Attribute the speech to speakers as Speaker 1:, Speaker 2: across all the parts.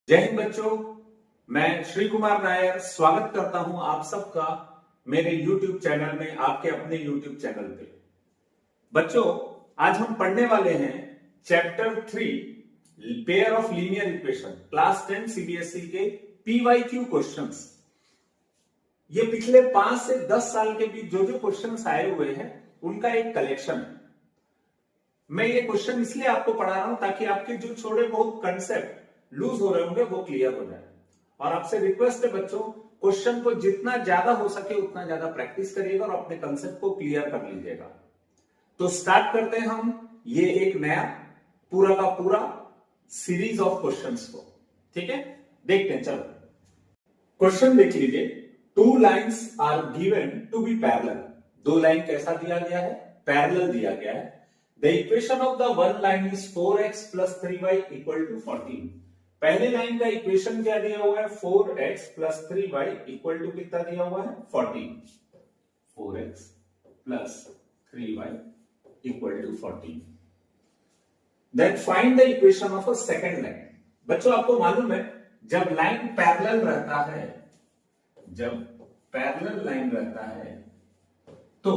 Speaker 1: जय हिंद बच्चों, मैं श्री कुमार नायर स्वागत करता हूं आप सबका मेरे YouTube चैनल में, आपके अपने YouTube चैनल पे। बच्चों, आज हम पढ़ने वाले हैं chapter 3 pair of linear equation, class 10 CBSE के PYQ क्वेश्चंस। ये पिछले 5 से 10 साल के बीच जो जो क्वेश्चंस आए हुए हैं उनका एक कलेक्शन है। मैं ये क्वेश्चन इसलिए आपको पढ़ा रहा हूं ताकि आपके जो छोटे बहुत कंसेप्ट लूज हो रहे होंगे वो क्लियर हो जाए। और आपसे रिक्वेस्ट है बच्चों, क्वेश्चन को जितना ज्यादा हो सके उतना ज्यादा प्रैक्टिस करिएगा और अपने कंसेप्ट को क्लियर कर लीजिएगा। तो स्टार्ट करते हैं हम ये एक नया पूरा का पूरा सीरीज ऑफ क्वेश्चंस को। ठीक है, देखते हैं। चलो क्वेश्चन देख लीजिए। 2 lines are given to be parallel. 2 line कैसा दिया गया है? पैरेलल दिया गया है। The equation of the one line is 4x plus 3y equal to 14. पहले लाइन का इक्वेशन क्या दिया हुआ है? 4x plus 3y equal to कितना दिया हुआ है? 14. 4x plus 3y equal to 14. Then find the equation of a second line. बच्चों, आपको मालूम है जब लाइन पैरेलल रहता है, जब पैरेलल लाइन रहता है तो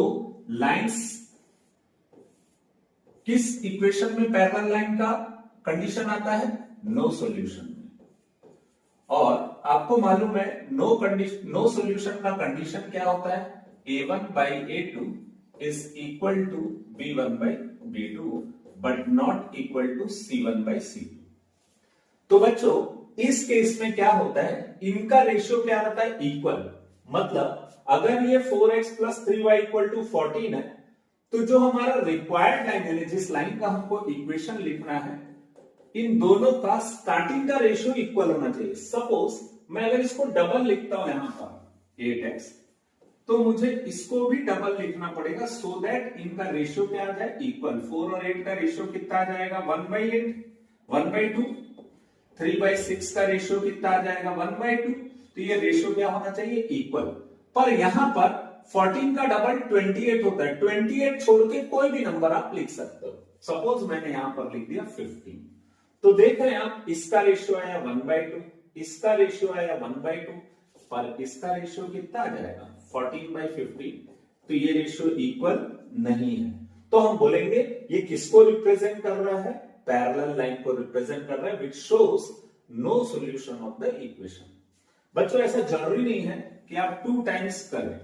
Speaker 1: लाइंस किस इक्वेशन में पैरेलल लाइन का कंडीशन आता है? नो सॉल्यूशन में। और आपको मालूम है नो सॉल्यूशन का कंडीशन क्या होता है? a1 by a2 is equal to b1 by b2 but not equal to c1 by c2। तो बच्चों, इस केस में क्या होता है? इनका रेशियो क्या रहता है? इक्वल। मतलब अगर ये 4x plus 3y equal to 14 है तो जो हमारा रिक्वायर्ड लाइन है, जिस लाइन का हमको इक्वेशन लिखना है, इन दोनों का स्टार्टिंग का रेशियो इक्वल होना चाहिए। सपोज मैं अगर इसको डबल लिखता हूं यहां पर 8x, तो मुझे इसको भी डबल लिखना पड़ेगा सो दैट इनका रेशियो क्या आ जाए? इक्वल। 4 और 8 का रेशियो कितना आ जाएगा? 1/8, 1/2। 3/6 का रेशियो कितना आ जाएगा? 1/2। तो ये रेशियो क्या होना चाहिए? इक्वल। पर यहां पर 14 का डबल 28 होता है। 28 छोड़ के कोई भी नंबर आप लिख सकते हो। सपोज मैंने यहां पर लिख दिया 15। तो देख रहे हैं आप, इसका रेशियो आया 1/2, इसका रेशियो आया 1/2, पर इसका रेशियो कितना आ जाएगा? 14/15। तो ये रेशियो इक्वल नहीं है। तो हम बोलेंगे ये किसको रिप्रेजेंट कर रहा है? पैरेलल लाइन को रिप्रेजेंट कर रहा है, which shows no solution of the equation. बच्चों, ऐसा जरूरी नहीं है कि आप 2 टाइम्स करें।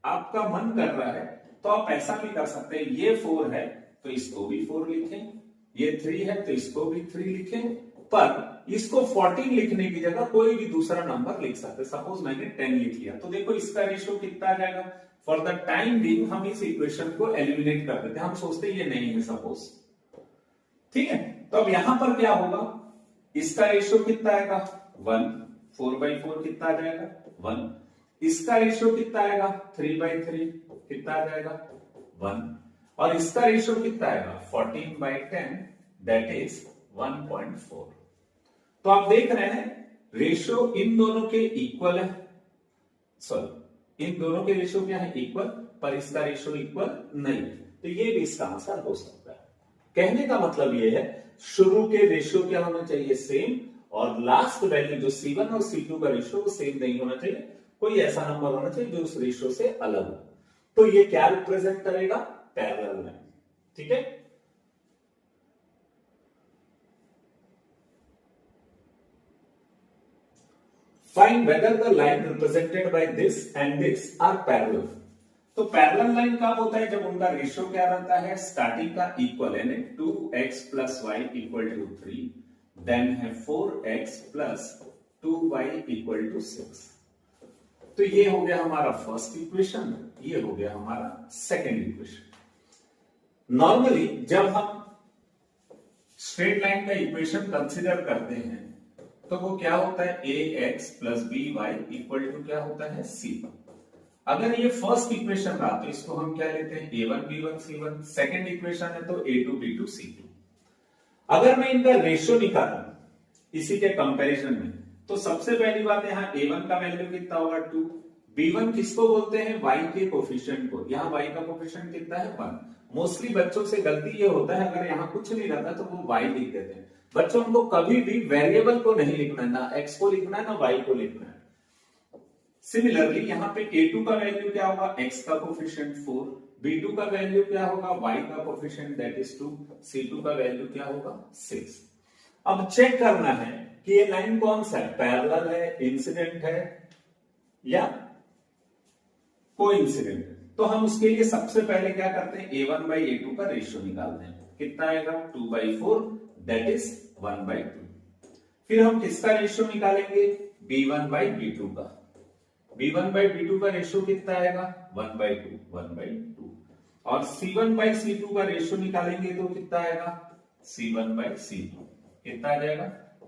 Speaker 1: आपका मन कर रहा है तो आप ऐसा भी कर सकते हैं, ये 4 है तो इसको भी 4 लिखें, ये 3 है तो इसको भी 3 लिखें, पर इसको 14 लिखने की जगह कोई भी दूसरा नंबर लिख सकते हैं। सपोज मैंने 10 लिख लिया, तो देखो इसका रेशियो कितना आ जाएगा? फॉर द टाइम बीइंग हम इस इक्वेशन को एलिमिनेट कर देते हैं। हम सोचते हैं ये नहीं है सपोज। ठीक है, तो अब यहां पर क्या होगा? इसका रेशियो कितना आएगा? 1। 4/4 कितना आ जाएगा? 1। इसका रेशियो कितना आएगा? 3/3 कितना आ जाएगा? 1। और इसका रेशियो कितना आएगा? 14/10 दैट इज 1.4। तो आप देख रहे हैं रेशियो इन दोनों के इक्वल है। सॉरी, इन दोनों के रेशियो क्या है? इक्वल, पर इसका रेशियो इक्वल नहीं। तो ये भी इसका आंसर हो सकता है। कहने का मतलब ये है शुरू के रेशियो क्या होना चाहिए? सेम, और लास्ट वैल्यू जो C1 और C2 का रेशियो वो सेम नहीं होना चाहिए। कोई ऐसा नंबर होना चाहिए जो उस रेशियो से अलग हो। तो ये क्या रिप्रेजेंट करेगा? Parallel line. ठीक है, find whether the line represented by this and this are parallel. तो पैरेलल लाइन कब होता है? जब उनका रेशियो क्या रहता है? स्टार्टिंग का इक्वल, यानी 2x plus y equal to 3, then है 4x plus 2y equal to 6। तो ये हो गया हमारा फर्स्ट इक्वेशन, ये हो गया हमारा सेकेंड इक्वेशन। नॉर्मली जब हम स्ट्रेट लाइन का इक्वेशन कंसीडर करते हैं तो वो क्या होता है? ax plus by equal to क्या होता है? c। अगर ये फर्स्ट इक्वेशन रहा तो इसको हम क्या लेते हैं? a1 b1 c1। Second equation है तो a2 b2 c2। अगर मैं इनका रेशियो निकालूं इसी के कंपैरिजन में, तो सबसे पहली बात है यहाँ a1 का वैल्यू कितना होगा? 2। b1 किसको बोलते हैं? y के कोफिशिएंट को। यहाँ y का कोफिशिएंट कितना है? 1। मोस्टली बच्चों से गलती ये होता है, अगर यहाँ कुछ नहीं रहता तो वो y लिख देते हैं। बच्चों हमको कभी भी वेरिएबल को नहीं लिखना है, ना x को लिखना है ना y को लिखना है। सिमिलरली यहाँ पे a2 का वैल्यू क्या होगा, x का कोफिशिएंट 4, b2 का वैल्यू क्या होगा, y का कोफिशिएंट दैट इज 2, c2 का वैल्यू क्या होगा 6। अब चेक करना है कि ये लाइन कौन सा है, पैरेलल है, इंसिडेंट है या कोइंसिडेंट है। तो हम उसके लिए सबसे पहले क्या करते हैं, a1 by a2 का रेशियो निकालते हैं। कितना आएगा 2/4 दैट इज 1/2। फिर हम किसका रेशियो निकालेंगे, b1 by b2 का। b1 by b2 का रेशियो कितना आएगा 1/2 और c1 by c2 का रेशियो निकालेंगे तो कितना आएगा c1 by c2 कितना आ जाएगा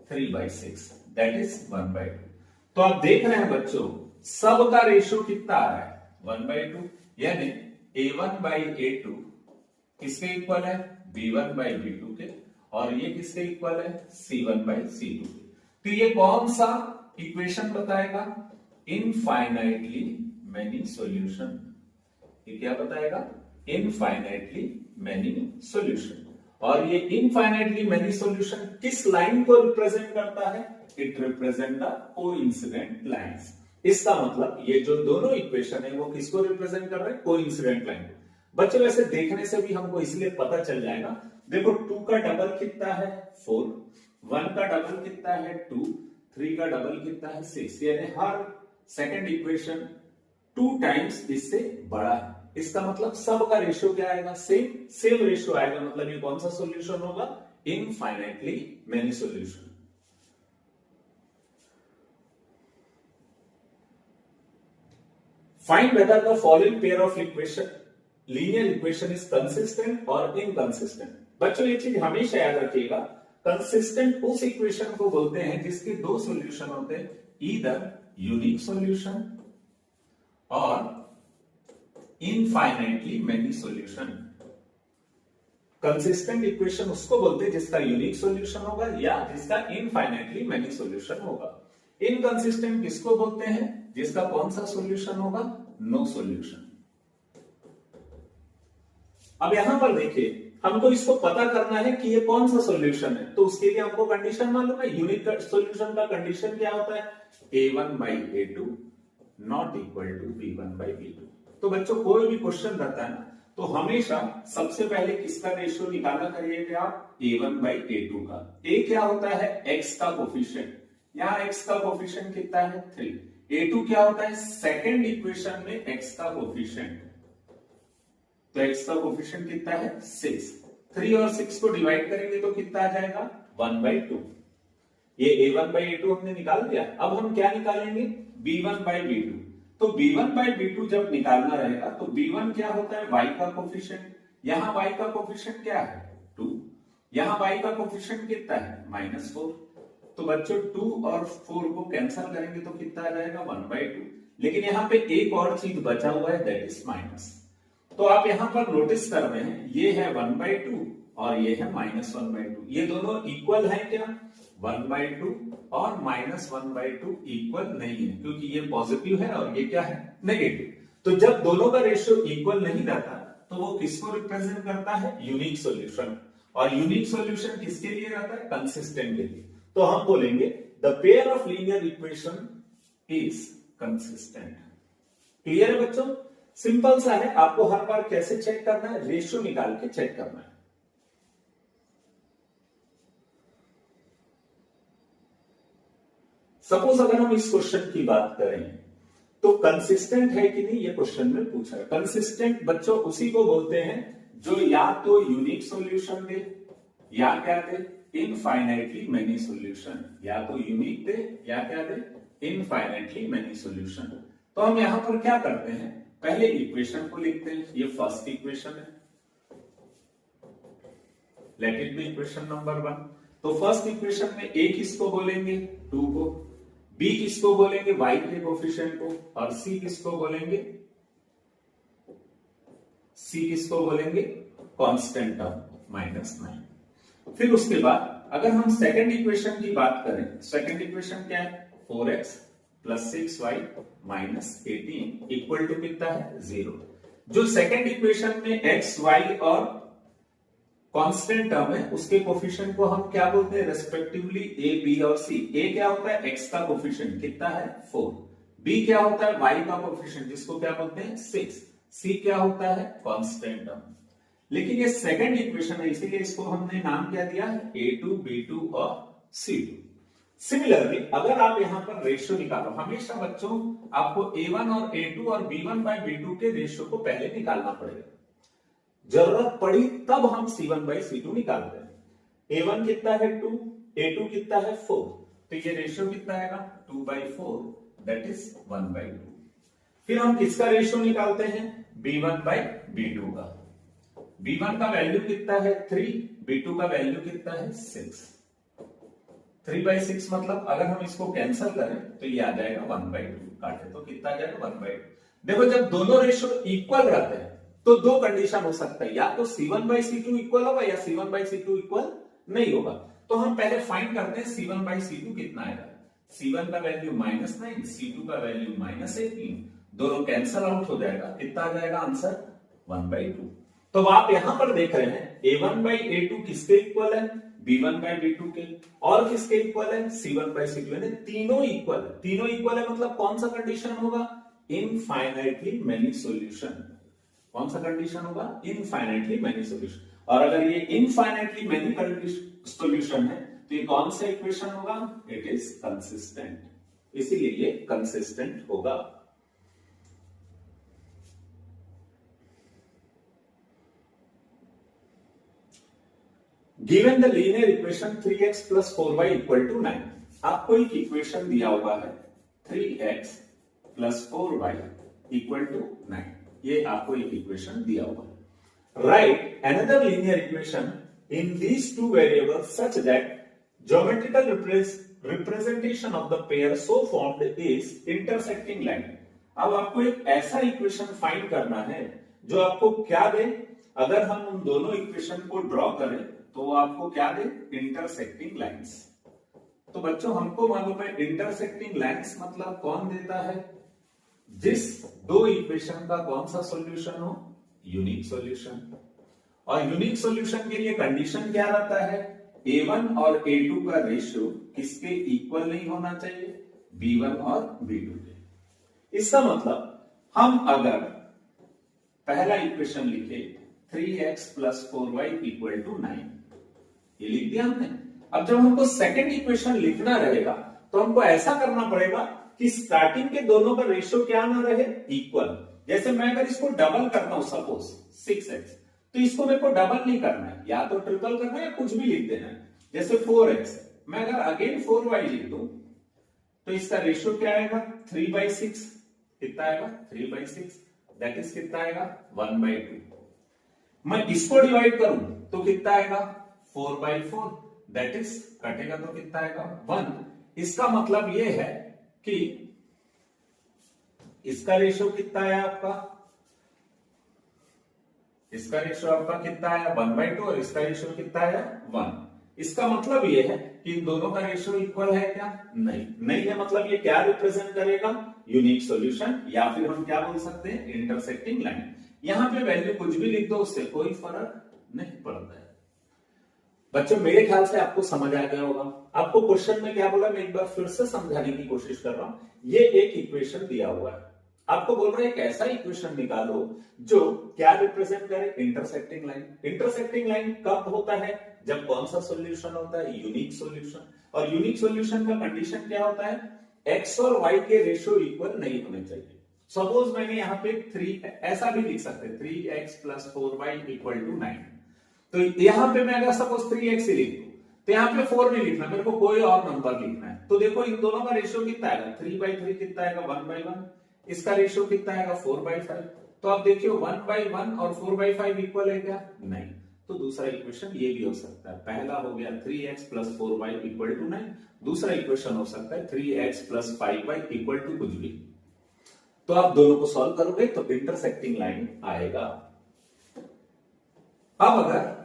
Speaker 1: 3/6 दैट इज 1/2। तो आप देख रहे हैं बच्चों सब का रेशियो कितना आ रहा है 1/2, यानी a1 by a2 किसके इक्वल है b1 by b2 के, और ये किसके इक्वल है c1 by c2 के। तो ये कौन सा इक्वेशन बताएगा, इनफाइनाइटली मैनी सॉल्यूशन। ये क्या बताएगा, इनफाइनाइटली मैनी सॉल्यूशन। और ये इनफाइनाइटली मैनी सॉल्यूशन किस लाइन को रिप्रेजेंट करता है, it represent the coincident lines. इसका मतलब ये जो दोनों इक्वेशन है वो किसको रिप्रेजेंट कर रहे हैं, कोइंसिडेंट लाइन को। बच्चों वैसे देखने से भी हमको इसलिए पता चल जाएगा, देखो 2 का डबल कितना है 4, 1 का डबल कितना है 2, 3 का डबल कितना है 6, यानी हर सेकंड इक्वेशन 2 टाइम्स इससे बड़ा है। इसका मतलब सब का रेशियो क्या आएगा, सेम रेशियो आएगा। मतलब ये कौन सा सॉल्यूशन होगा, infinitely many solution. Find whether the following pair of equation linear equation is consistent और इनकंसिस्टेंट। बच्चों ये चीज हमेशा याद रखिएगा, कंसिस्टेंट उस इक्वेशन को बोलते हैं जिसके दो सॉल्यूशन होते हैं, ईदर यूनिक सॉल्यूशन और infinitely many solution. Consistent equation उसको बोलते हैं जिसका यूनिक सॉल्यूशन होगा या जिसका इनफाइनाइटली मेनी सॉल्यूशन होगा। इनकंसिस्टेंट किसको बोलते हैं, जिसका कौन सा सॉल्यूशन होगा, नो सॉल्यूशन। अब यहां पर देखिए हमको इसको पता करना है कि ये कौन सा सॉल्यूशन है, तो उसके लिए हमको कंडीशन मालूम है। यूनिक सॉल्यूशन का कंडीशन क्या होता है, a1 by a2 not equal to b1 by b2। तो बच्चों कोई भी क्वेश्चन रहता है ना, तो हमेशा सबसे पहले किसका रेशियो निकाला करिएगा आप, a1 by a2 का। a क्या होता है x का कोफिशिएंट, यहाँ x का कोफिशिएंट कितना है 3। a2 क्या होता है सेकंड इक्वेशन में x का कोफिशिएंट, तो x का कोफिशिएंट कितना है 6। 3 और 6 को डिवाइड करेंगे तो कितना आ जाएगा 1/2। ये a1 by a2 हमने निकाल दिया। अब हम क्या निकालेंगे, b1 by b2। तो b1 by b2 जब निकालना रहेगा तो b1 क्या होता है y का कोफिशिएंट, यहाँ y का कोफिशिएंट क्या है 2, यहाँ y का कोफिशिएंट कितना है -4। तो बच्चों 2 और 4 को कैंसिल करेंगे तो कितना आ जाएगा 1/2। लेकिन यहाँ पे एक और चीज बचा हुआ है दैट इज माइनस। तो आप यहां पर नोटिस कर रहे हैं ये है 1/2 और ये है -1/2। ये दोनों इक्वल है क्या, 1/2 और -1/2 इक्वल नहीं है, क्योंकि ये पॉजिटिव है और ये क्या है नेगेटिव। तो जब दोनों का रेशियो इक्वल नहीं रहता तो वो किसको रिप्रेजेंट करता है, यूनिक सॉल्यूशन। और यूनिक सॉल्यूशन किसके लिए रहता है, कंसिस्टेंट के लिए। तो हम बोलेंगे the pair of linear equation is consistent. Clear है बच्चों, सिंपल सा है। आपको हर बार कैसे चेक करना है, रेशियो निकाल के चेक करना है। सपोज अगर हम इस क्वेश्चन की बात करें तो कंसिस्टेंट है कि नहीं, ये क्वेश्चन में पूछा है। कंसिस्टेंट बच्चों उसी को बोलते हैं जो या तो यूनिक सॉल्यूशन दे या क्या दे, इनफाइनाइटली मेनी सॉल्यूशन। या तो यूनिक दे या क्या दे, इनफाइनाइटली मेनी सॉल्यूशन। तो हम यहां पर क्या करते हैं, पहले इक्वेशन को लिखते हैं। ये फर्स्ट इक्वेशन है, let it be equation number 1। तो फर्स्ट इक्वेशन में a किसको बोलेंगे 2 को, b किसको बोलेंगे y के कोफिशिएंट को, और c किसको बोलेंगे, c किसको बोलेंगे कांस्टेंट टर्म -9। फिर उसके बाद अगर हम सेकंड इक्वेशन की बात करें, सेकंड इक्वेशन क्या है 4x + 6y - 18 इक्वल टू कितना है 0। जो सेकंड इक्वेशन में x y और कांस्टेंट टर्म है, उसके कोफिशिएंट को हम क्या बोलते हैं रेस्पेक्टिवली, ए, बी और सी। ए क्या होता है, एक्स का कोफिशिएंट कितना है 4। बी क्या होता है, वाई का कोफिशिएंट जिसको क्या बोलते हैं 6। सी क्या होता है, कांस्टेंट टर्म। लेकिन ये सेकंड इक्वेशन है, इसीलिए इसको हमने नाम क्या दिया है, A2, B2 और C2। सिमिलरली अगर आप यहां पर रेशियो निकालो, हमेशा बच्चों आपको A1 और A2 और B1 by B2 के रेशियो को पहले निकालना पड़ेगा। जरूरत पड़ी तब हम C1 by C2 निकालते हैं। A1 कितना है 2, A2 कितना है 4, तो ये रेशियो कितना आएगा 2/4, दैट इज 1/2। फिर हम किसका रेशियो निकालते हैं, B1 by B2 का। B1 का वैल्यू कितना है 3, B2 का वैल्यू कितना है 6। 3/6 मतलब अगर हम इसको कैंसिल करें तो ये आ जाएगा 1/2, काटे तो कितना आ जाएगा 1/2। देखो जब दोनों रेशियो इक्वल रहते हैं तो दो कंडीशन हो सकता है, या तो C1/C2 इक्वल होगा या C1/C2 इक्वल नहीं होगा। तो हम पहले फाइंड करते हैं C1/C2 कितना आएगा। C1 का वैल्यू -9, C2 का वैल्यू -18, दोनों कैंसिल आउट हो जाएगा, कितना आ जाएगा आंसर 1/2। तो आप यहां पर देख रहे हैं A1/A2 किसके इक्वल है, B1/B2 के, और किसके इक्वल है, C1/C2, यानी तीनों इक्वल है। तीनों इक्वल है मतलब कौन सा कंडीशन होगा, इनफाइनाइटली मेनी सॉल्यूशन। कौन सा कंडीशन होगा, इनफाइनाइटली मेनी सॉल्यूशन। और अगर ये इनफाइनाइटली मेनी सॉल्यूशन है तो ये कौन सा इक्वेशन होगा, इट इज कंसिस्टेंट, इसीलिए ये कंसिस्टेंट होगा। Given the linear equation 3x plus 4y equal to 9, आपको एक इक्वेशन दिया हुआ है 3x plus 4y equal to 9, ये आपको एक इक्वेशन दिया हुआ है। Right another linear equation in these two variables such that geometrical representation of the pair so formed is intersecting line. अब आपको एक ऐसा इक्वेशन फाइंड करना है जो आपको क्या दे, अगर हम उन दोनों इक्वेशन को ड्रॉ करें तो आपको क्या दे, इंटरसेक्टिंग लाइंस। तो बच्चों हमको मालूम है इंटरसेक्टिंग लाइंस मतलब कौन देता है, जिस दो इक्वेशन का कौन सा सॉल्यूशन हो, यूनिक सॉल्यूशन। और यूनिक सॉल्यूशन के लिए कंडीशन क्या रहता है, A1 और A2 का रेशियो किसके इक्वल नहीं होना चाहिए, B1 और B2 के। इसका मतलब हम अगर पहला इक्वेशन लिखे 3x plus 4y equal to 9, ये लिख दिया हमने। अब जब हमको सेकंड इक्वेशन लिखना रहेगा तो हमको ऐसा करना पड़ेगा कि स्टार्टिंग के दोनों का रेशियो क्या ना रहे, इक्वल। जैसे मैं अगर इसको डबल करता हूं सपोज 6x, तो इसको मेरे को डबल नहीं करना है, या तो ट्रिपल करना है या कुछ भी लिख देना है। जैसे 4x, मैं अगर अगेन 4y लिख दूं तो इसका रेशियो क्या आएगा 3/6, कितना आएगा 3/6, दैट इज कितना आएगा 1/2। मैं इसको डिवाइड करूं तो कितना आएगा 4/4, दैट इज कटेगा तो कितना आएगा 1। इसका मतलब ये है कि इसका रेशियो कितना है आपका, इसका रेशियो आपका कितना है 1/2 और इसका रेशियो कितना है 1। इसका मतलब ये है कि इन दोनों का रेशियो इक्वल है क्या, नहीं है। मतलब ये क्या रिप्रेजेंट करेगा, यूनिक सॉल्यूशन, या फिर हम क्या बोल सकते हैं इंटरसेक्टिंग लाइन। यहां पे वैल्यू कुछ भी लिख दो, उससे कोई फर्क नहीं पड़ता है। बच्चों मेरे ख्याल से आपको समझ आ गया होगा। आपको क्वेश्चन में क्या बोला, मैं एक बार फिर से समझाने की कोशिश कर रहा हूं। ये एक इक्वेशन दिया हुआ है, आपको बोल रहे हैं एक ऐसा इक्वेशन निकालो जो क्या रिप्रेजेंट करे, इंटरसेक्टिंग लाइन। इंटरसेक्टिंग लाइन कब होता है, जब कौन सा सॉल्यूशन होता है, यूनिक सॉल्यूशन। और यूनिक सॉल्यूशन का कंडीशन क्या होता है, एक्स और वाई के रेशियो इक्वल नहीं होने चाहिए। सपोज मैंने यहाँ पे 3 ऐसा भी लिख सकते हैं 3x plus 4y equal to 9। तो यहां पे मैं अगर सपोज 3x ही लिख दूं तो यहां पे 4 नहीं लिखना, मेरे को कोई और नंबर लिखना है। तो देखो इन दोनों का रेशियो कितना आएगा 3/3, कितना आएगा 1/1, इसका रेशियो कितना आएगा 4/5। तो आप देखिए 1/1 और 4/5 इक्वल है क्या, नहीं। तो दूसरा इक्वेशन ये भी हो सकता है, पहला हो गया 3x plus 4y equal to 9, दूसरा इक्वेशन हो सकता है 3x plus 5y equal to कुछ भी। तो आप दोनों को सॉल्व करोगे तो इंटरसेक्टिंग लाइन आएगा। अब अगर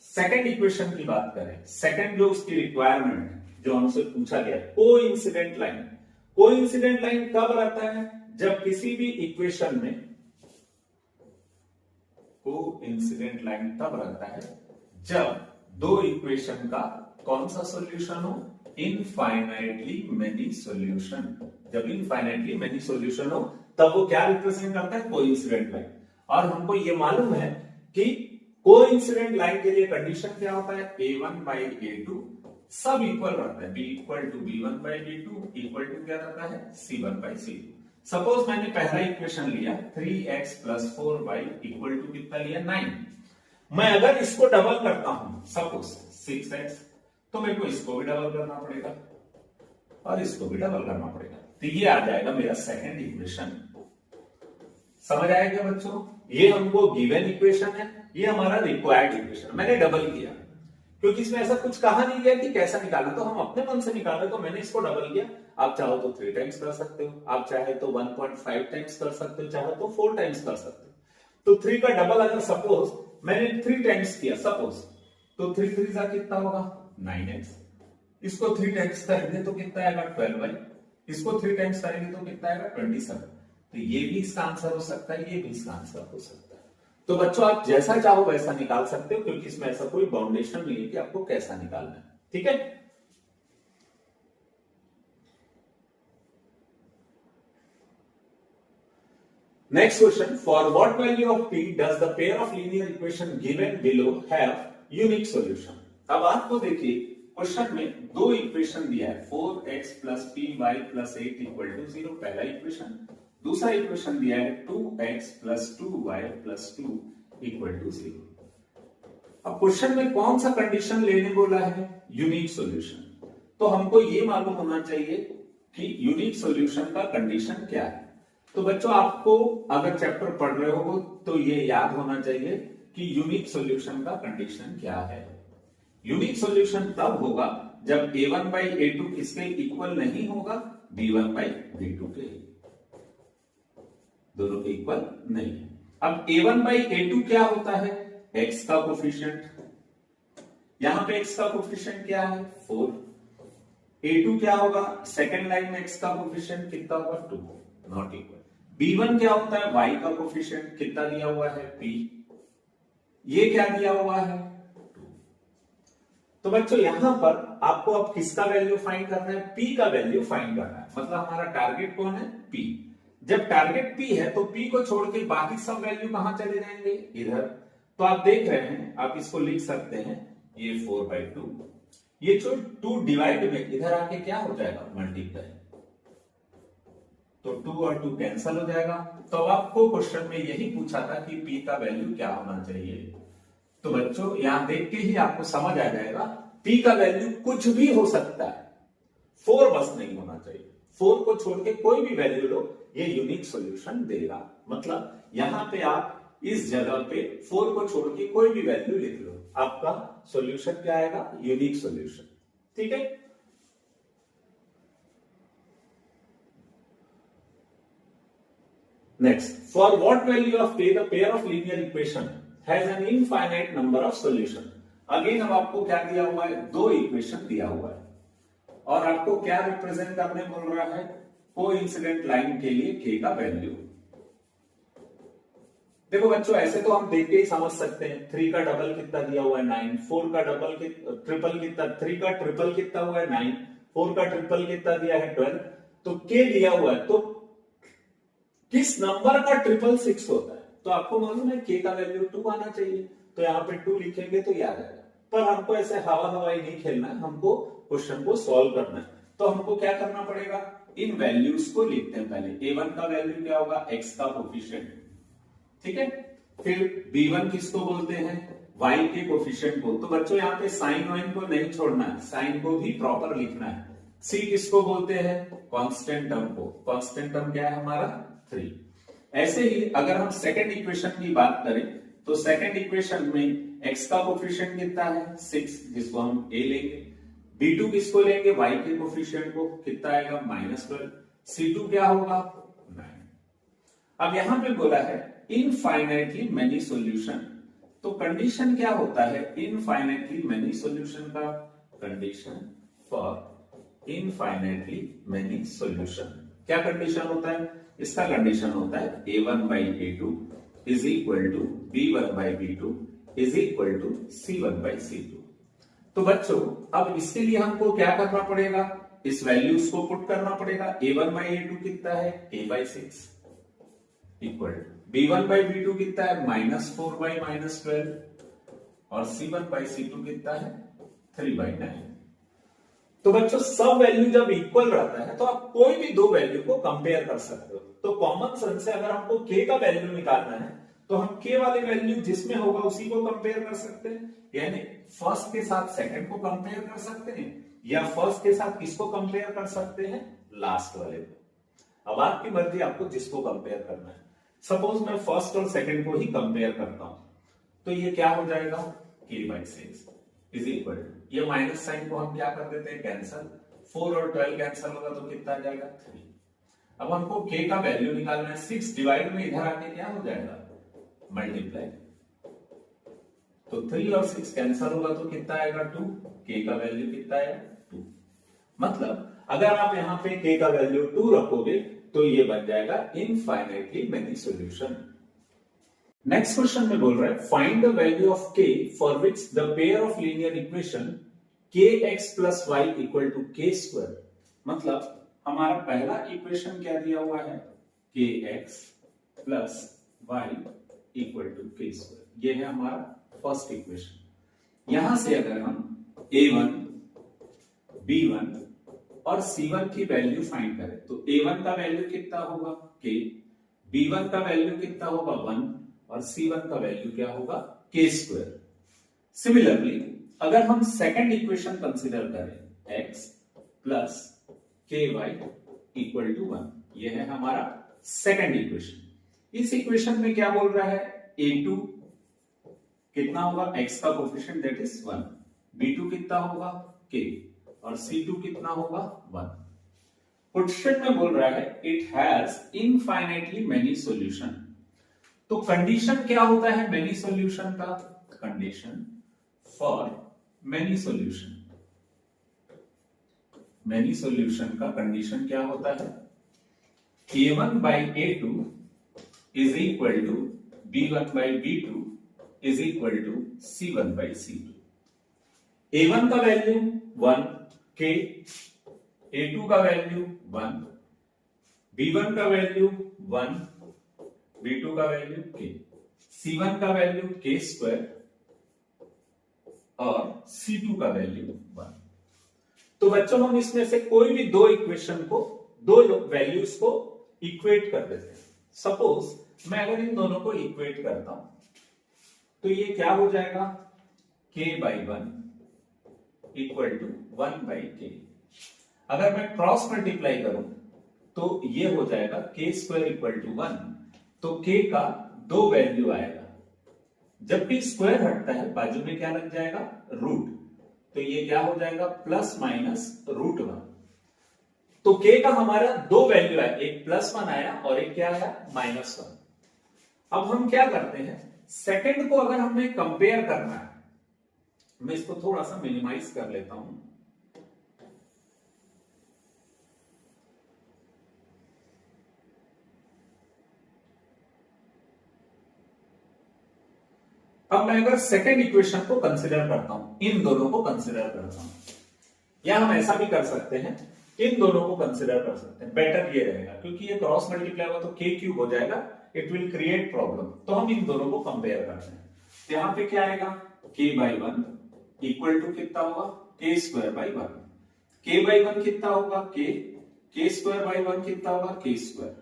Speaker 1: सेकंड इक्वेशन की बात करें, सेकंड जो उसकी रिक्वायरमेंट जो हमसे पूछा गया, कोइंसिडेंट लाइन। कोइंसिडेंट लाइन कब रहता है, जब किसी भी इक्वेशन में कोइंसिडेंट लाइन तब रहता है जब दो इक्वेशन का कौन सा सॉल्यूशन हो, इनफाइनाइटली मेनी सॉल्यूशन। जब इनफाइनाइटली मेनी सॉल्यूशन हो तब वो क्या रिप्रेजेंट करता है, कोइंसिडेंट लाइन। और हमको ये मालूम है कि कोइंसिडेंट लाइन के लिए कंडीशन क्या होता है, a1 by a2 सब इक्वल रहता है, b equal to b1 by b2 equal to क्या रहता है, c1 by c2। सपोज मैंने पहला इक्वेशन लिया 3x plus 4y equal to कितना लिया, 9। मैं अगर इसको डबल करता हूं सपोज 6x, तो मेरे को इसको भी डबल करना पड़ेगा और इसको भी डबल करना पड़ेगा, तो ये आ जाएगा मेरा सेकंड इक्वेशन। समझ आया क्या बच्चों, ये हमको गिवन इक्वेशन है, ये हमारा रिक्वायर्ड इक्वेशन। मैंने डबल किया क्योंकि इसमें ऐसा कुछ कहा नहीं गया कि कैसा निकालना, तो हम अपने मन से निकाल रहे, तो मैंने इसको डबल किया। आप चाहो तो 3 टाइम्स कर सकते हो, आप चाहे तो 1.5 टाइम्स कर सकते हो, चाहे तो 4 टाइम्स कर सकते हो। तो 3 का डबल अगर सपोज मैंने 3 टाइम्स किया सपोज, तो 3 3 जा कितना होगा 9x। इसको 3 टाइम्स करेंगे तो कितना आएगा 12y, इसको 3 टाइम्स करेंगे तो कितना आएगा 27। तो ये भी इसका आंसर हो सकता है, ये भी इसका आंसर हो सकता है। तो बच्चों आप जैसा चाहो वैसा निकाल सकते हो, क्योंकि इसमें ऐसा कोई बाउंडेशन नहीं है कि आपको कैसा निकालना है, ठीक है। Next question, for what value of p does the pair of linear equation given below have unique solution. अब आपको देखिए क्वेश्चन में दो इक्वेशन दिया है, 4x plus py plus 8 equal to 0 पहला इक्वेशन, दूसरा इक्वेशन दिया है 2x plus 2y plus 2 equal to 0। अब क्वेश्चन में कौन सा कंडीशन लेने बोला है, यूनिक सॉल्यूशन। तो हमको ये मालूम होना चाहिए कि यूनिक सॉल्यूशन का कंडीशन क्या है। तो बच्चों आपको अगर चैप्टर पढ़ रहे हो तो ये याद होना चाहिए कि यूनिक सॉल्यूशन का कंडीशन क्या है। यूनिक सॉल्यूशन तब होगा जब a1 by a2 किसके इक्वल नहीं होगा, b1 by b2 के, दोनों के इक्वल नहीं है। अब a1 by a2 क्या होता है, x का कोफिशिएंट, यहां पे x का कोफिशिएंट क्या है 4। a2 क्या होगा, सेकंड लाइन में x का कोफिशिएंट कितना होगा 2, नॉट इक्वल। b1 क्या होता है, y का कोफिशिएंट कितना दिया हुआ है p, ये क्या दिया हुआ है 2। तो बच्चों यहां पर आपको अब किसका वैल्यू फाइंड करना है, p का वैल्यू फाइंड करना है। मतलब हमारा टारगेट कौन है, p। जब टारगेट p है तो p को छोड़ के बाकी सब वैल्यू कहां चले जाएंगे, इधर। तो आप देख रहे हैं, आप इसको लिख सकते हैं ये 4/2, ये जो 2 डिवाइड में इधर आके क्या हो जाएगा, मल्टीप्लाई, तो 2 और 2 कैंसल हो जाएगा। तो अब आपको क्वेश्चन में यही पूछा था कि p का वैल्यू क्या होना चाहिए। तो बच्चों यहां देख के ही आपको समझ आ जाएगा p का वैल्यू कुछ भी हो सकता है, 4 बस नहीं होना चाहिए। 4 को छोड़ के कोई भी वैल्यू लो, ये यूनिक सॉल्यूशन देगा। मतलब यहां पे आप इस जगह पे 4 को छोड़ के कोई भी वैल्यू लिख लो, आपका सॉल्यूशन क्या आएगा, यूनिक सॉल्यूशन, ठीक है। Next, for what value of k the pair of linear equation has an infinite number of solution। Again अब आपको क्या दिया हुआ है, दो इक्वेशन दिया हुआ है और आपको क्या रिप्रेजेंट करने बोल रहा है, कोइंसिडेंट लाइन के लिए k का वैल्यू। देखो बच्चों ऐसे तो हम देख के ही समझ सकते हैं, 3 का डबल कितना दिया हुआ है 9, 4 का डबल ट्रिपल कितना, 3 का ट्रिपल कितना हुआ है 9, 4 का ट्रिपल कितना दिया है 12, तो k दिया हुआ है, तो किस नंबर का ट्रिपल 6 होता है। तो आपको मालूम है k का वैल्यू 2 आना चाहिए, तो यहाँ पे 2 लिखेंगे तो याद आएगा। पर हमको ऐसे हवा हवाई नहीं खेलना है, हमको क्वेश्चन को सॉल्व करना है। तो हमको क्या करना पड़ेगा, इन वैल्यूज को लिखते हैं पहले। a1 का वैल्यू क्या होगा, x का कोफिशिएंट, ठीक है। फिर b1 किसको बोलते हैं, y के कोफिशिएंट को। तो बच्चों यहाँ पे साइन वाइन को नहीं छोड़ना है, साइन को भी प्रॉपर लिखना है। c किसको बोलते हैं, कांस्टेंट टर्म को। कांस्टेंट टर्म क्या है हमारा 3। ऐसे ही अगर हम सेकंड इक्वेशन की बात करें तो सेकंड इक्वेशन में x का कोफिशिएंट कितना है 6, जिसको हम a लेंगे। b2 किसको लेंगे, y के कोफिशिएंट को, कितना आएगा -12। c2 क्या होगा 9। अब यहां पे बोला है इनफाइनाइटली मेनी सॉल्यूशन, तो कंडीशन क्या होता है इनफाइनाइटली मेनी सॉल्यूशन का, condition for infinitely many solution क्या कंडीशन होता है, इसका कंडीशन होता है a1 by a2 is equal to b1 by b2 is equal to C1/C2। तो बच्चों अब इसके लिए हमको क्या करना पड़ेगा, इस वैल्यूज को पुट करना पड़ेगा। A1/A2 कितना है K/6 इक्वल B1/B2 कितना है -4/-12 और C1/C2 कितना है 3/9। तो बच्चों सब वैल्यू जब इक्वल रहता है तो आप कोई भी दो वैल्यू को कंपेयर कर सकते हो। तो कॉमन सेंस से अगर हमको k का वैल्यू निकालना है तो हम k वाले वैल्यू जिसमें होगा उसी को कंपेयर कर सकते हैं, यानी फर्स्ट के साथ सेकंड को कंपेयर कर सकते हैं या फर्स्ट के साथ किसको कंपेयर कर सकते हैं, लास्ट वाले को। अब आपकी मर्जी, आपको जिसको कंपेयर करना है। सपोज मैं फर्स्ट और सेकंड को ही कंपेयर करता हूं तो ये क्या हो जाएगा K/6 इज इक्वल टू, ये माइनस साइन को हम क्या कर देते हैं कैंसल, 4 और 12 कैंसल होगा तो कितना आ जाएगा 3। अब हमको k का वैल्यू निकालना है, 6 डिवाइड में इधर आके क्या हो जाएगा मल्टीप्लाई, तो 3 और 6 कैंसल होगा तो कितना आएगा 2, k का वैल्यू कितना आएगा 2। मतलब अगर आप यहां पे k का वैल्यू 2 रखोगे तो ये बन जाएगा infinitely many solution. Next question में बोल रहा है find the value of k for which the pair of linear equation kx plus y equal to k square. मतलब हमारा पहला इक्वेशन क्या दिया हुआ है kx plus y equal to k square, ये है हमारा फर्स्ट इक्वेशन। यहां से अगर हम a1 b1 और c1 की वैल्यू फाइंड करें तो a1 का वैल्यू कितना होगा k, b1 का वैल्यू कितना होगा 1 और C1 का वैल्यू क्या होगा k स्क्वायर। सिमिलरली अगर हम सेकंड इक्वेशन कंसीडर करें x plus ky equal to 1, ये है हमारा सेकंड इक्वेशन। इस इक्वेशन में क्या बोल रहा है a2 कितना होगा x का कोफिशिएंट दैट इज 1, b2 कितना होगा k और c2 कितना होगा 1। क्वेश्चन में बोल रहा है it has infinitely many solution. तो कंडीशन क्या होता है मेनी सॉल्यूशन का, condition for many solution, many solution का कंडीशन क्या होता है a1/a2 is equal to b1/b2 is equal to c1/c2। a1 का वैल्यू 1 k, a2 का वैल्यू 1, b1 का वैल्यू 1, b2 का वैल्यू k, c1 का वैल्यू k स्क्वायर और c2 का वैल्यू 1। तो बच्चों हम इसमें से कोई भी दो इक्वेशन को, दो वैल्यूज को इक्वेट कर देते हैं। सपोज मैं अगर इन दोनों को इक्वेट करता हूं तो ये क्या हो जाएगा k/1 इक्वल टू 1/k। अगर मैं क्रॉस मल्टीप्लाई करूं तो ये हो जाएगा k स्क्वायर इक्वल टू 1, तो k का दो वैल्यू आएगा। जब भी स्क्वायर हटता है बाजू में क्या लग जाएगा रूट, तो ये क्या हो जाएगा प्लस माइनस √1। तो k का हमारा दो वैल्यू आया, एक +1 आया और एक क्या आया -1। अब हम क्या करते हैं, सेकंड को अगर हमें कंपेयर करना है, मैं इसको थोड़ा सा मिनिमाइज कर लेता हूं। अब मैं अगर सेकंड इक्वेशन को कंसीडर करता हूं, इन दोनों को कंसीडर करता हूं, या हम ऐसा भी कर सकते हैं इन दोनों को कंसीडर कर सकते हैं। बेटर ये रहेगा क्योंकि ये क्रॉस मल्टीप्लाई होगा तो k क्यूब हो जाएगा, इट विल क्रिएट प्रॉब्लम। तो हम इन दोनों को कंपेयर करते हैं। तो यहां पे क्या आएगा k/1 इक्वल टू कितना होगा k स्क्वायर/1, k/1 कितना होगा k स्क्वायर/1 कितना होगा k स्क्वायर।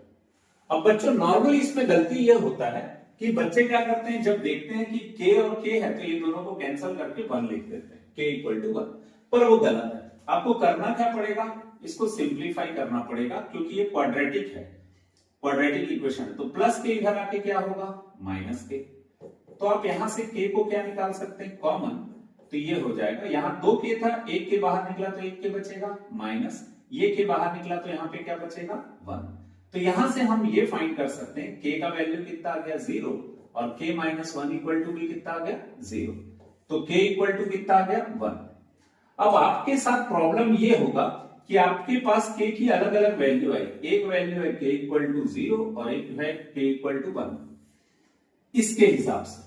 Speaker 1: अब बच्चों नॉर्मली इसमें गलती यह होता है कि बच्चे क्या करते हैं, जब देखते हैं कि k और k है तो ये दोनों को कैंसिल करके 1 लिख देते हैं, k इक्वल टू 1, पर वो गलत है। आपको करना क्या पड़ेगा, इसको सिंप्लीफाई करना पड़ेगा क्योंकि ये क्वाड्रेटिक है, क्वाड्रेटिक इक्वेशन। तो प्लस के इधर आके क्या होगा माइनस के, तो आप यहां से k को क्या निकाल सकते हैं कॉमन, तो ये हो जाएगा, यहां 2k था, एक के बाहर निकला तो एक के बचेगा माइनस, ये के बाहर निकला तो यहां पे क्या बचेगा 1। तो यहां से हम ये फाइंड कर सकते हैं k का वैल्यू कितना आ गया 0 और k - 1 इक्वल टू भी कितना आ गया 0, तो k इक्वल टू कितना आ गया 1। अब आपके साथ प्रॉब्लम ये होगा कि आपके पास k की अलग अलग वैल्यू आई, एक वैल्यू है k इक्वल टू 0 और एक है k इक्वल टू 1 इसके हिसाब से।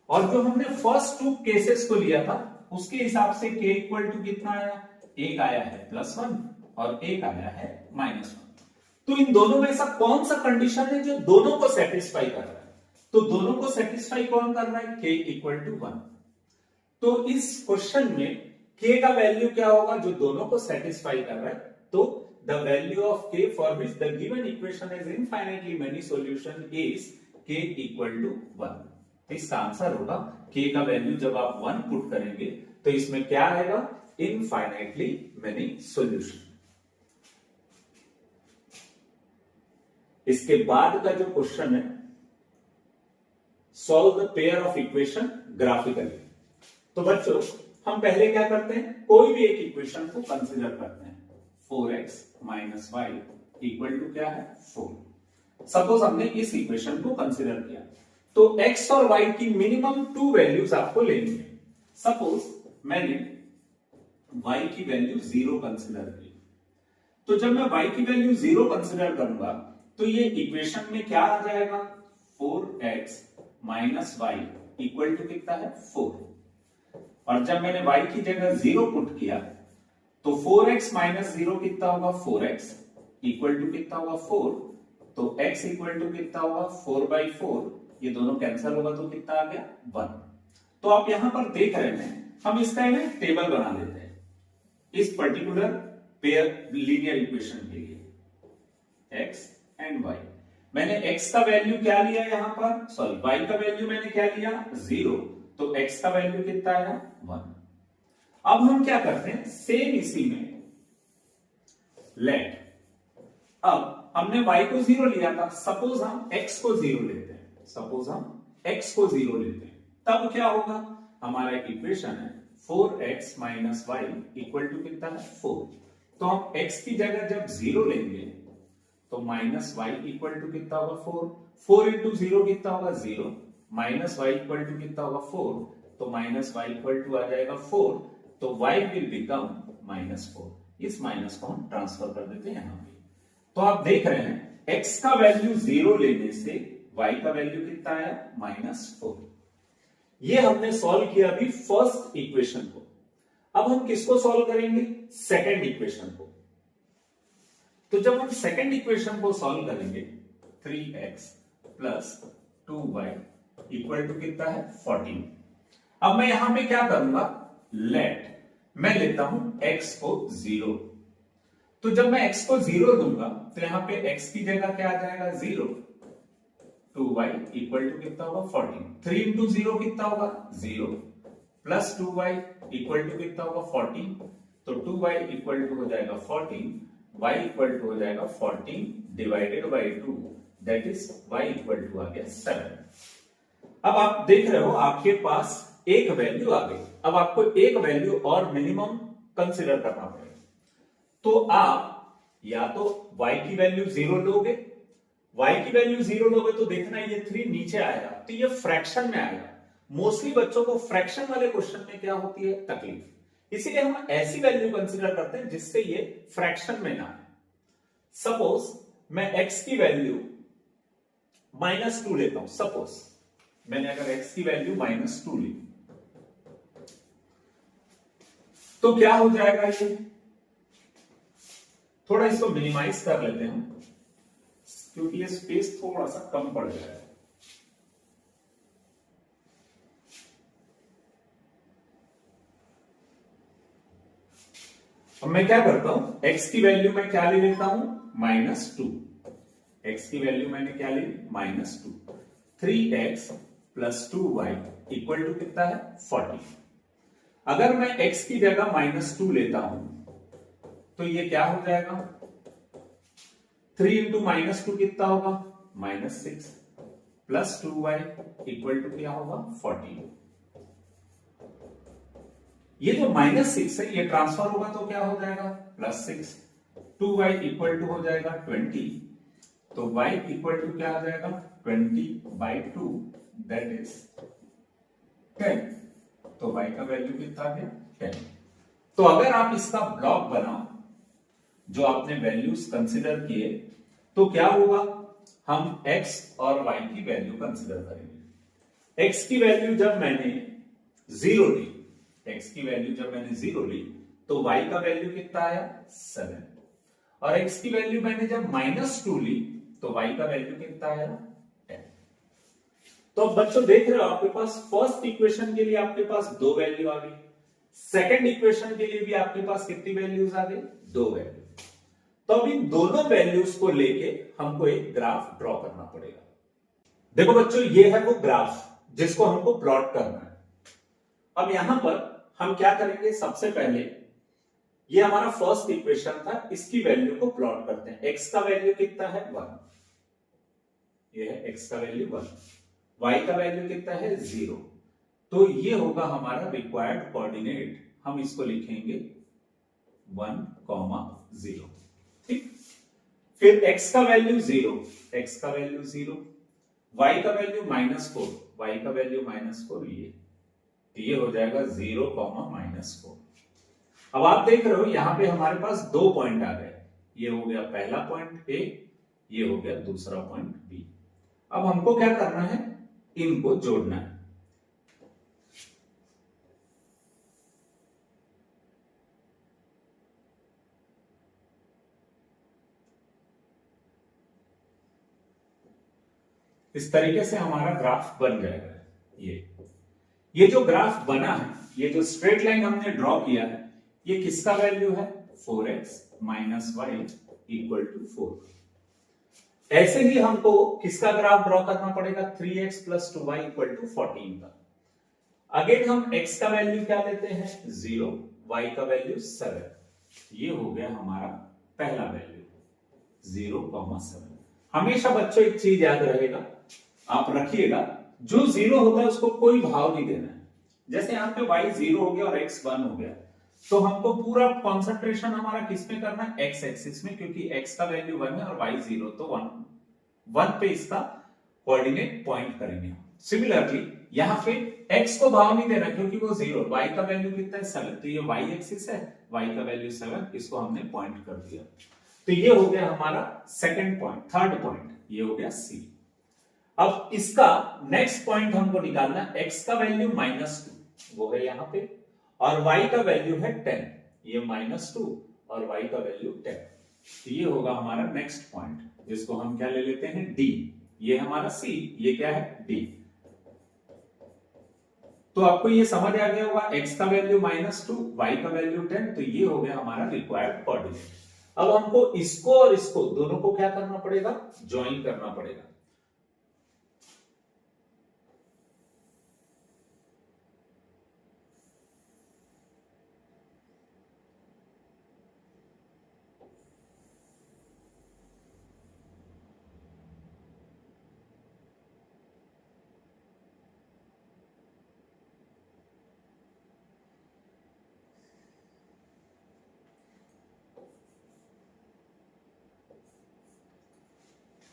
Speaker 1: और जो हमने फर्स्ट टू केसेस को लिया था उसके हिसाब से k इक्वल टू कितना आया, एक आया है +1 और एक आया है -1। तो इन दोनों में ऐसा कौन सा कंडीशन है जो दोनों को सेटिस्फाई कर रहा है? तो दोनों को सेटिस्फाई कौन कर रहा है? k equal to 1। तो इस क्वेश्चन में k का वैल्यू क्या होगा जो दोनों को सेटिस्फाई कर रहा है? तो the value of k for which the given equation is infinitely many solution is k equal to 1। इसका आंसर होगा k का वैल्यू जब आप 1 पुट करेंगे तो इसमें क्या आएगा? Infinitely many solution. इसके बाद का जो क्वेश्चन है, solve the pair of equation graphically. तो बच्चों हम पहले क्या करते हैं, कोई भी एक इक्वेशन को कंसीडर करते हैं। 4x minus Y equal to क्या है? 4। सपोज हमने इस इक्वेशन को कंसीडर किया तो x और y की मिनिमम 2 वैल्यूज आपको लेनी है। सपोज मैंने y की वैल्यू 0 कंसीडर की, तो जब मैं y की वैल्यू 0 कंसीडर करूंगा तो ये इक्वेशन में क्या आ जाएगा? 4x minus Y equal to कितना है? 4। और जब मैंने y की जगह 0 पुट किया तो 4x माइनस 0 कितना होगा? 4x इक्वल टू कितना होगा? 4। तो x इक्वल टू कितना होगा? 4/4। ये दोनों कैंसिल होगा तो कितना आ गया? 1। तो आप यहां पर देख रहे हैं, हम इसका टेबल बना लेते हैं इस पर्टिकुलर पेयर लीनियर इक्वेशन के लिए x एंड y। मैंने x का वैल्यू क्या लिया यहां पर, सॉरी y का वैल्यू मैंने क्या लिया? 0। तो x का वैल्यू कितना आया? 1। अब हम क्या करते हैं, सेम इसी में लेट, अब हमने y को 0 लिया था, सपोज हम x को 0 लेते हैं। सपोज हम x को 0 लेते हैं, तब क्या होगा? हमारा एक इक्वेशन है 4x minus Y equal to कितना है? 4। तो हम x की जगह जब 0 लेंगे तो माइनस वाई इक्वल टू कितना होगा? 4। 4 इंटू 0 कितना होगा? 0। माइनस वाई इक्वल टू कितना होगा? 4। तो माइनस वाई इक्वल टू आ जाएगा 4। तो y विल बिकम -4। इस माइनस को हम ट्रांसफर कर देते हैं यहां पे। तो आप देख रहे हैं x का वैल्यू 0 लेने से y का वैल्यू कितना आया? -4। ये हमने सॉल्व किया अभी फर्स्ट इक्वेशन को। अब हम किसको सॉल्व करेंगे? सेकंड इक्वेशन को। तो जब हम सेकंड इक्वेशन को सॉल्व करेंगे 3x plus 2y equal to कितना है? 14। अब मैं यहां पे क्या करूंगा, लेट मैं लेता हूं x को 0। तो जब मैं x को 0 दूंगा तो यहां पे x की जगह क्या आ जाएगा? 0। 2y इक्वल टू कितना होगा? 14। 3 इंटू 0 कितना होगा? 0 प्लस 2y इक्वल टू कितना होगा? 14। तो 2y इक्वल टू हो जाएगा 14, y इक्वल टू हो जाएगा 14 divided by 2, that is y equal to आ गया 7। अब आप देख रहे हो आपके पास एक वैल्यू आ गई। अब आपको एक वैल्यू और मिनिमम कंसिडर करना पड़ेगा। तो आप या तो y की वैल्यू 0 लोगे, y की वैल्यू 0 लोगे तो देखना ये 3 नीचे आएगा तो ये फ्रैक्शन में आएगा। मोस्टली बच्चों को फ्रैक्शन वाले क्वेश्चन में क्या होती है? तकलीफ। इसीलिए हम ऐसी वैल्यू कंसीडर करते हैं जिससे ये फ्रैक्शन में ना आए। सपोज मैं x की वैल्यू -2 लेता हूं। सपोज मैंने अगर x की वैल्यू -2 ली तो क्या हो जाएगा? ये थोड़ा इसको मिनिमाइज कर लेते हैं क्योंकि ये स्पेस थोड़ा सा कम पड़ जाएगा। अब मैं क्या करता हूं, x की वैल्यू मैं क्या ले लेता हूं? -2। x की वैल्यू मैंने क्या ली? -2। 3x plus 2y equal to कितना है? 40। अगर मैं x की जगह -2 लेता हूं तो ये क्या हो जाएगा? 3 इंटू -2 कितना होगा? -6 प्लस 2y इक्वल टू क्या होगा? 40। ये जो -6 है ये ट्रांसफर होगा तो क्या हो जाएगा? +6। 2y इक्वल टू हो जाएगा 20। तो y इक्वल टू क्या आ जाएगा? 20/2, दैट इज 10। तो y का वैल्यू कितना आ गया? 10। तो अगर आप इसका ब्लॉक बनाओ जो आपने वैल्यूज कंसिडर किए तो क्या होगा? हम x और y की वैल्यू कंसिडर करेंगे। एक्स की वैल्यू जब मैंने 0 ली, एक्स की वैल्यू जब मैंने 0 ली तो y का वैल्यू कितना आया 7, और x की वैल्यू मैंने जब -2 ली तो y का वैल्यू कितना आया 10। तो अब बच्चों देख रहे हो आपके पास फर्स्ट इक्वेशन के लिए आपके पास 2 वैल्यू आ गई, सेकंड इक्वेशन के लिए भी आपके पास कितनी वैल्यूज आ गई 2 वैल्यू। तो अब इन दोनों वैल्यूज को लेके हमको एक ग्राफ ड्रॉ करना पड़ेगा। देखो बच्चों ये है वो ग्राफ जिसको हमको प्लॉट करना है। अब यहां पर हम क्या करेंगे, सबसे पहले ये हमारा फर्स्ट इक्वेशन था, इसकी वैल्यू को प्लॉट करते हैं। x का वैल्यू कितना है 1, ये है x का वैल्यू 1, y का वैल्यू कितना है 0, तो ये होगा हमारा रिक्वायर्ड कोऑर्डिनेट, हम इसको लिखेंगे 1, 0, ठीक। फिर x का वैल्यू 0, x का वैल्यू 0, y का वैल्यू -4, y का वैल्यू -4, ये हो जाएगा 0, -4। अब आप देख रहे हो यहां पे हमारे पास 2 पॉइंट आ गए, ये हो गया पहला पॉइंट ए, ये हो गया दूसरा पॉइंट बी। अब हमको क्या करना है, इनको जोड़ना है। इस तरीके से हमारा ग्राफ बन जाएगा। ये जो ग्राफ बना है, ये जो स्ट्रेट लाइन हमने ड्रॉ किया है, ये किसका वैल्यू है 4x - y = 4। ऐसे ही हमको किसका ग्राफ ड्रॉ करना पड़ेगा 3x + 2y = 14 का। अगेन हम x का वैल्यू क्या लेते हैं 0, y का वैल्यू 7, ये हो गया हमारा पहला वैल्यू 0, 7। हमेशा बच्चों एक चीज याद रहेगा, आप रखिएगा, जो 0 होता है उसको कोई भाव नहीं देना है। जैसे यहाँ पे y 0 हो गया और x 1 हो गया, तो हमको पूरा कंसंट्रेशन हमारा किस में करना है x एक्सिस में, क्योंकि x का वैल्यू 1 है और y 0, तो 1 पे इसका कोऑर्डिनेट पॉइंट करेंगे। सिमिलरली यहाँ पे x को भाव नहीं देना क्योंकि वो 0, y का वैल्यू कितना है 7, तो ये y एक्सिस है, y का वैल्यू 7, इसको हमने पॉइंट कर दिया। तो ये हो गया हमारा सेकंड पॉइंट, थर्ड पॉइंट, ये हो गया C। अब इसका नेक्स्ट पॉइंट हमको निकालना है, x का वैल्यू -2 वो है यहाँ पे, और y का वैल्यू है 10, ये -2 और y का वैल्यू 10, तो ये होगा हमारा नेक्स्ट पॉइंट, जिसको हम क्या ले लेते हैं D। ये हमारा C, ये क्या है D। तो आपको ये समझ आ गया होगा, x का वैल्यू -2, y का वैल्यू 10, तो ये हो गया हमारा रिक्वायर्ड कोऑर्डिनेट। अब हमको इसको और इसको दोनों को क्या करना पड़ेगा, ज्वाइन करना पड़ेगा।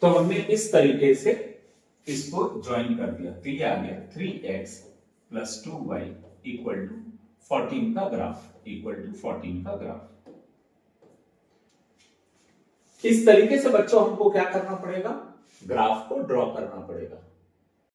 Speaker 1: तो हमने इस तरीके से इसको ज्वाइन कर दिया, तो ये आ गया 3x + 2y = 14 का ग्राफ, =14 का ग्राफ। इस तरीके से बच्चों हमको क्या करना पड़ेगा, ग्राफ को ड्रॉ करना पड़ेगा।